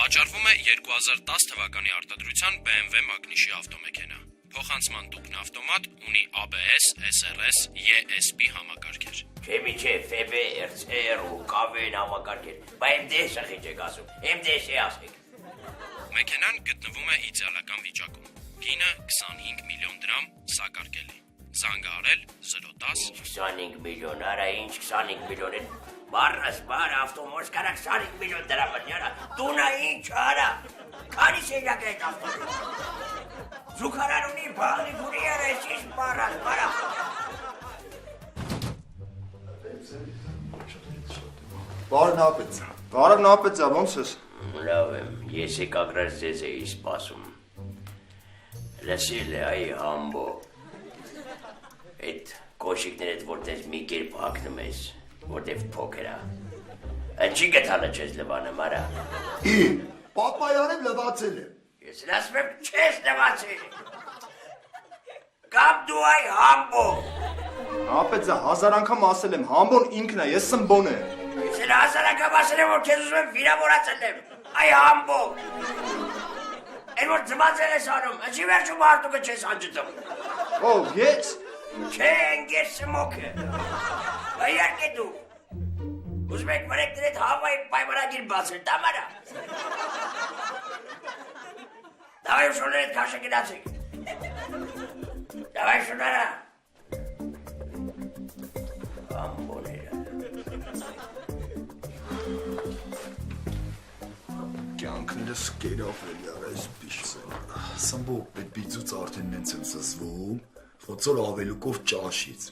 Վաճառվում է 2010 թվականի արտադրության BMW Magnishի ավտոմեքենա։ Փոխանցման տուփն ավտոմատ ունի ABS, SRS, ESP համակարգեր։ Չէ, FB, RCR ու KVN համակարգեր, բա MDS ախիչ եք ասում, MDS-ի ասեք։ Մեքենան գտնվում է իդեալական վիճակում։ Գինը 25 միլիոն դրամ, սակարկելի։ Զանգ արել 010 25 միլիոն, արա ինչ 25 միլիոն են։ Բարս, բար, ավտոմոս կարա 25 միլիոն դրամ նյարա, տունա ինչ արա, քանի սենյակ է այդ ավտոմոս։ Զուգարան ունի, բաղնի գունի արա, ես բարս, բարա։ Բարն ապեցա, ոնց ես։ Լավ եմ, ես եկագրած ձեզ էի սպասում։ Լսել է այ համբո։ Այդ կոշիկներդ որտես մի կերպ հակնում ես, որտև փոքր է։ Ինչի գտալը չես լվանում, արա։ Պապայանեմ լվացել եմ։ Ես ասում եմ չես լվացել։ Կամ դու այ համբո։ Ապեցա, 1000 անգամ ասել եմ, համբոն ինքն է, ես սմբոն եմ։ Ես էլ 1000 անգամ ասել եմ, որ քեզ ուզում եմ վիրավորացել եմ, այ համբո։ Այն որ ձմացել ես անում, ինչի վերջում արտուկը չես անջտում։ Ով, ես։ Չէ, ընգեր սմոքը։ Այարկե դու։ Ուզում եք վրեկներ էդ հավայի պայմանագիր բացել, տամարա։ Դավայ շոներ էդ կաշը գնացեք։ Դավայ շոները։ Ամբոները։ Կյանքներս կերավ էլ այս պիշցեն։ Սմբո, այդ բիծուց արդեն նենց եմ զզվում, ոնցոր ավելուկով ճաշից։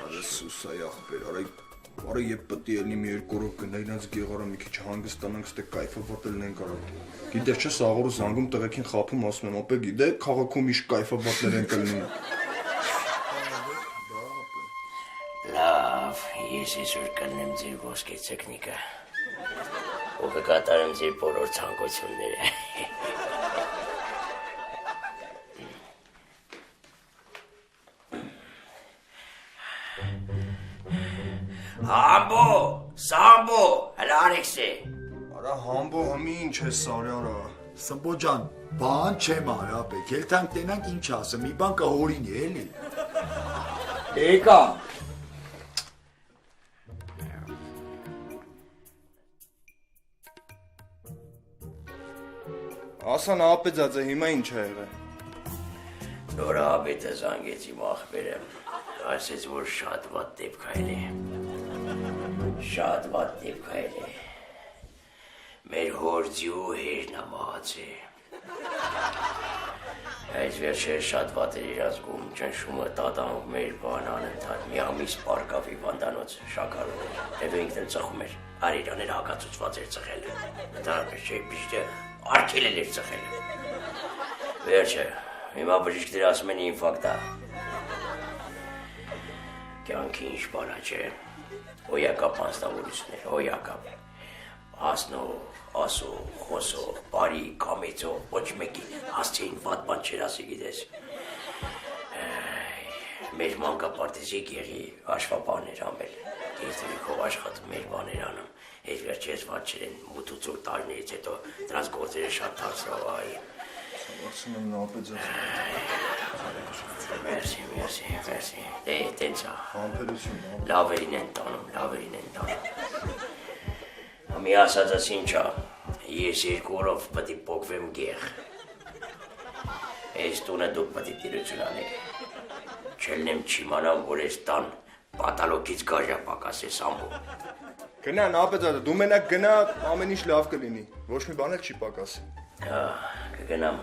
Արը սուսայ ախպեր, արը եբ պտի ելնի մի երկու օրով գնա իրանց գեղարը մի քիչ հանգստանանք, ստե կայֆավատ ելնենք արա։ Գիտես չէ, սաղորը զանգում տղեկին խափում ասում եմ, ապե գիտե քաղաքում իշ կայֆավատներ են կլնում։ Լավ, ես այսօր կլնեմ ձեր ոսկե տեխնիկա։ Ու կկատարեմ ձեր բոլոր ցանկությունները։ Համբո, Սամբո, հələ Ալեքս է։ Արա համբո հմի ինչ է սարյարա։ Սմբո ջան, բան չեմ արապեք, ելտանք տենանք ինչ ասեմ, մի բան կհորինի էլի։ Եկա։ Ասան ապեծածը հիմա ինչ է եղել։ Նորա ապետը զանգեց իմ ախպերը, ասեց, որ շատ վատ դեպքայլ է։ Շատ վատ դեպքայլ է։ Մեր հորձյու հերնա մահացե։ Այս վերջեր շատ վատ էր իր ազգում, ճնշումը տատանք մեր բան անընդհատ մի ամիս պարկավ հիվանդանոց շաքարում էր, և ինքն էլ ծխում էր, արիրաներ հակացուցված էր ծխել։ Դարապես չէ, բիշտը արգելել էր ծխել։ Վերջը, հիմա բժիշկները ասում են ինֆակտ է։ Կյանքի ինչ բանա չէ, հոյակապ անձնավորություններ, հոյակապ, ասնող, ասող, խոսող, բարի, կամեցող, ոչ մեկի հասցեին վատ բան չեր ասի գիտես։ Մեր մանկապարտեզիկ եղի հաշվապահներ ամել, կեստերիքով աշխատում մեր բաներ անում, հետ վերջ ես վատ չեր են մութ ու ծուր տարիներից հետո դրանց գործերը շատ թարսրով այ։ Ասում եմ ապեծածը։ Մերսի, տենց է։ Համբերություն, Լավերին են տանում։ Մի ասածս ինչա, ես 2 օրով պտի պոկվեմ գեղ։ Այս տունը դուք պտի տիրություն անեք։ Չելնեմ չիմանամ, որ ես տան պատալոքից գաժա պակաս ես ամբո։ Գնան ապեծածը, դու մենակ գնա, ամեն ինչ լավ կլինի, ոչ մի բան էլ չի պակասի։ Կգնամ,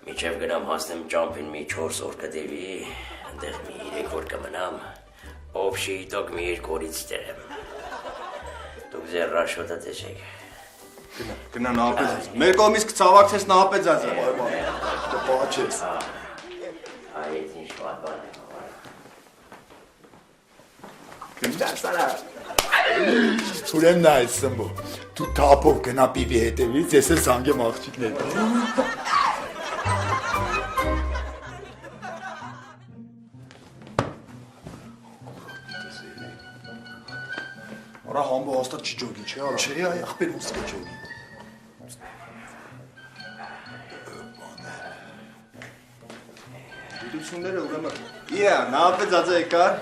միջև գնամ հասնեմ ճամփին մի 4 օր կդևի, ընդեղ մի 3 օր կմնամ, օբշի տոք մի 2 օրից տեղեմ։ Դուք ձեր ռաշոտը տեսեք։ Գնան ապեծածը, մեր կողմից կցավակցես նա ապեծածը։ Կպաչես։ Այդ ինչ վատ բան է։ Գնացարա։ Ուրեմն այս սմբո, դու թափով գնա պիպի հետևից, ես էլ զանգեմ աղջիկներ։ Արա համբո հաստատ չի ջոգի, չէ՞ արա։ Չէ, այ ախպեր ուսկը ջոգի։ գիտությունները ուրեմն։ Իա, նահապետած եկար։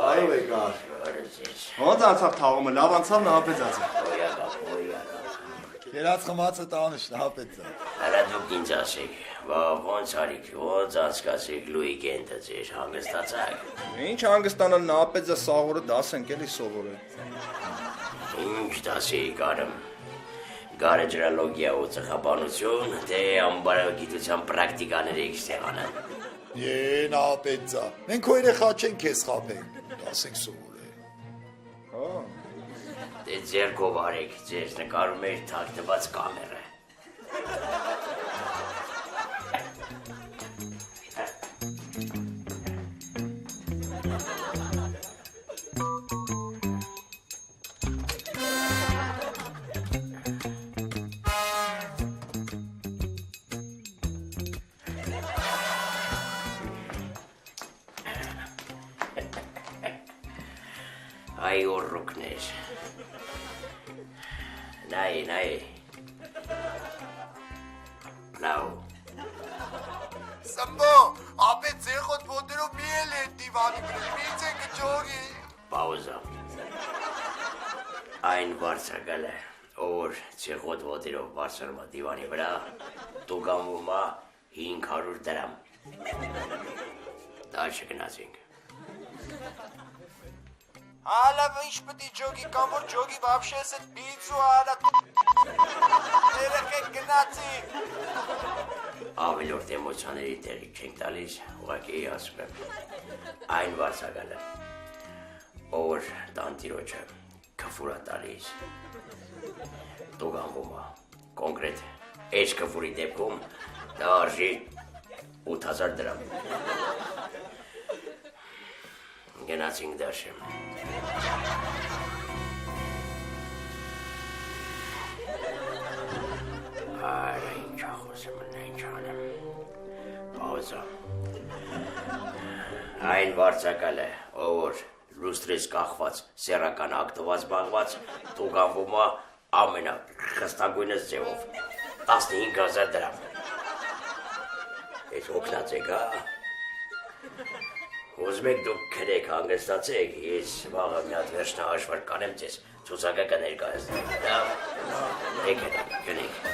Այո եկար։ Ոնց անցավ թաղումը, լավ անցավ նահապետածը։ Երած խմացը տանը շնապեցա։ Արա դուք ինձ ասեք, ոնց արիք, ոնց անցկացեք լույկենդը ձեր հանգստացաք։ Ինչ հանգստանալ նահապետը սաղորը դաս ենք էլի սովորել։ Ինչ դասի կարեմ։ Գարեջրալոգիա ու ծխաբանություն, թե ամբարագիտության պրակտիկաներ եք ստեղանան։ Նապեցա։ Մենք քո երեխա չենք քեզ խափենք։ Դասենք սովորել։ Դե ձերքով արեք, ձեզ նկարում էր թաքնված կամերը։ Այ օրրուկներ։ Նայ։ Լավ։ Սամբո, ապե ցեխոտ ոտերով մի էլ է դիվանի վրա։ Միցե գճորի։ Պաուզա։ Այն վարսակալը, որ ցեխոտ ոտերով վարսարում է դիվանի վրա, տուգանվում է 500 դրամ։ Դաշը գնացինք։ Ալավ ինչ պտի ջոգի կամ որ ջոգի вообще էս բիցու արա երեխեք գնացի Ավելորդ էմոցիաների տեղի չենք տալիս, ուղղակի ասում եմ այն վարսակալը, որ տանտիրոջը քֆուր է տալիս, տուգանվում է, կոնկրետ այս քֆուրի դեպքում դա արժի 8000 դրամ։ Գնացինք դաշը։ Արա ինչ ախոսում են, ինչ անեմ։ Պաուզա։ Այն վարսակալը, որ լուստրից կախված, սեռական ակտով զբաղված, տուգանվում է ամենախստագույնս ձևով 15000 դրամ։ Ես օգնած եք, Ուզում եք դուք քրեք հանգստացեք, ես վաղը մի հատ վերջնահաշվար կանեմ ձեզ, ցուցակը կներկայացնեմ։ Լավ, գնեք։